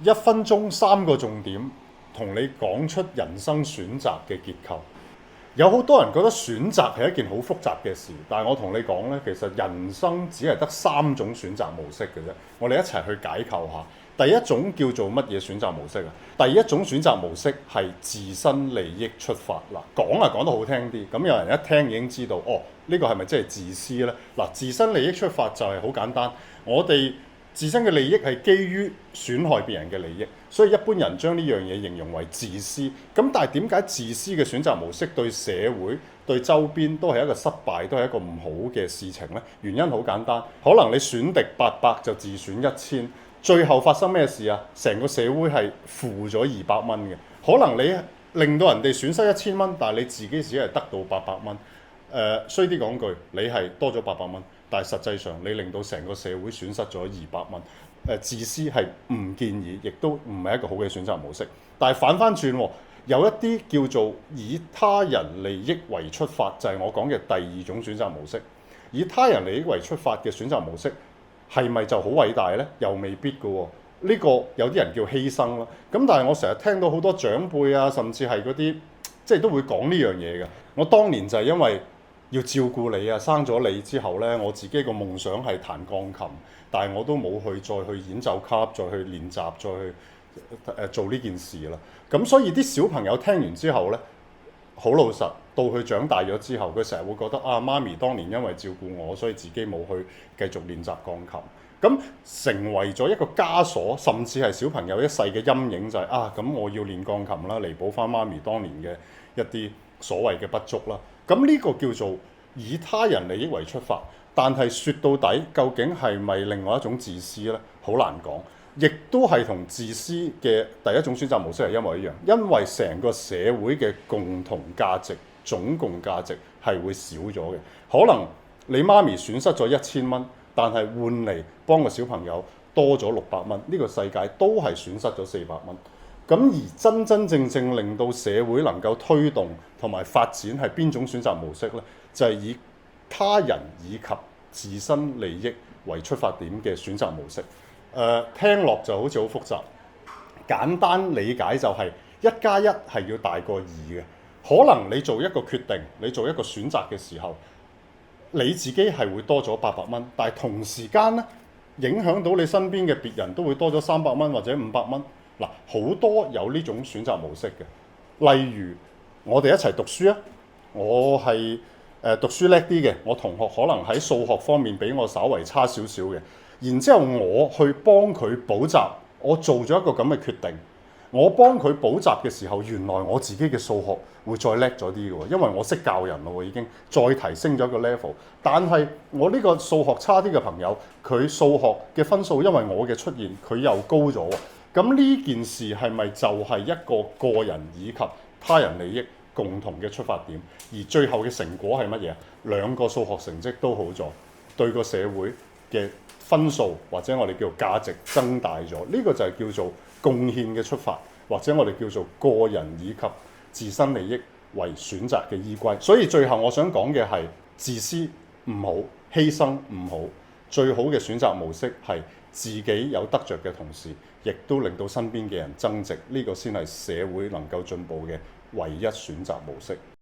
1分鐘3個重點，同你講出人生選擇嘅結構。有好多人覺得選擇係一件好複雜嘅事，但係我同你講呢，其實人生只係得3種選擇模式嘅啫。我哋一齊去解構下。第一種叫做乜嘢選擇模式啊？第一種選擇模式係自身利益出發。嗱，講得好聽啲，咁有人一聽已經知道，呢個係咪真係自私呢？嗱，自身利益出發就係好簡單，我哋自身嘅利益係基於損害別人嘅利益，所以一般人將呢樣嘢形容為自私。咁但係點解自私嘅選擇模式對社會、對周邊都係一個失敗，都係一個唔好嘅事情呢？原因好簡單，可能你選敵800就自損1000。最後發生咩事啊？成個社會係負咗200蚊嘅。可能你令到人哋損失1000蚊，但係你自己只係得到800蚊。衰啲講句，你係多咗800蚊，但係實際上你令到成個社會損失咗200蚊。自私係唔建議，亦都唔係一個好嘅選擇模式。但係反翻轉，有一啲叫做以他人利益為出發，就係我講嘅第二種選擇模式。以他人利益為出發嘅選擇模式，係咪就好偉大呢？又未必嘅喎。呢個有啲人叫犧牲啦。咁但係我成日聽到好多長輩啊，甚至係嗰啲即係都會講呢樣嘢嘅。我當年就係因為要照顧你啊，生咗你之後呢，我自己個夢想係彈鋼琴，但係我都冇再去演奏級，再去練習，再去做呢件事啦。咁所以啲小朋友聽完之後呢，好老實，到佢長大咗之後，佢成日會覺得媽咪當年因為照顧我，所以自己冇去繼續練習鋼琴。咁成為咗一個枷鎖，甚至係小朋友一世嘅陰影，就係咁我要練鋼琴啦，彌補翻媽咪當年嘅一啲所謂嘅不足啦。咁呢個叫做以他人利益為出發，但係說到底，究竟係咪另外一種自私呢？好難講，亦都係同自私嘅第一種選擇模式係一模一樣，因為成個社會嘅共同價值、總共價值係會少咗嘅。可能你媽咪損失咗1000蚊，但係換嚟幫個小朋友多咗600蚊，呢個世界都係損失咗400蚊。咁而真真正正令到社會能夠推動同埋發展係邊種選擇模式呢？就係以他人以及自身利益為出發點嘅選擇模式。聽落就好似好複雜，簡單理解就係1+1係要大過2嘅。可能你做一個決定，你做一個選擇嘅時候，你自己係會多咗800蚊，但係同時間呢，影響到你身邊嘅別人都會多咗300蚊或者500蚊。嗱，好多有呢種選擇模式嘅。例如我哋一齊讀書啊，我係讀書叻啲嘅，我同學可能喺數學方面比我稍為差少少嘅，然之後我去幫佢補習，我做咗一個咁嘅決定。我幫佢補習嘅時候，原來我自己嘅數學會再叻咗啲嘅喎，因為我識教人咯，已經再提升咗一個 level。但係我呢個數學差啲嘅朋友，佢數學嘅分數因為我嘅出現，佢又高咗喎。咁呢件事係咪就係一個個人以及他人利益共同嘅出發點？而最後嘅成果係乜嘢？兩個數學成績都好咗，對個社會嘅分數或者我哋叫做價值增大咗。呢個就係叫做貢獻嘅出發，或者我哋叫做個人以及自身利益為選擇嘅依歸。所以最後我想講嘅係自私唔好，犧牲唔好，最好嘅選擇模式係自己有得着嘅同時，亦都令到身邊嘅人增值。呢個先係社會能夠進步嘅唯一選擇模式。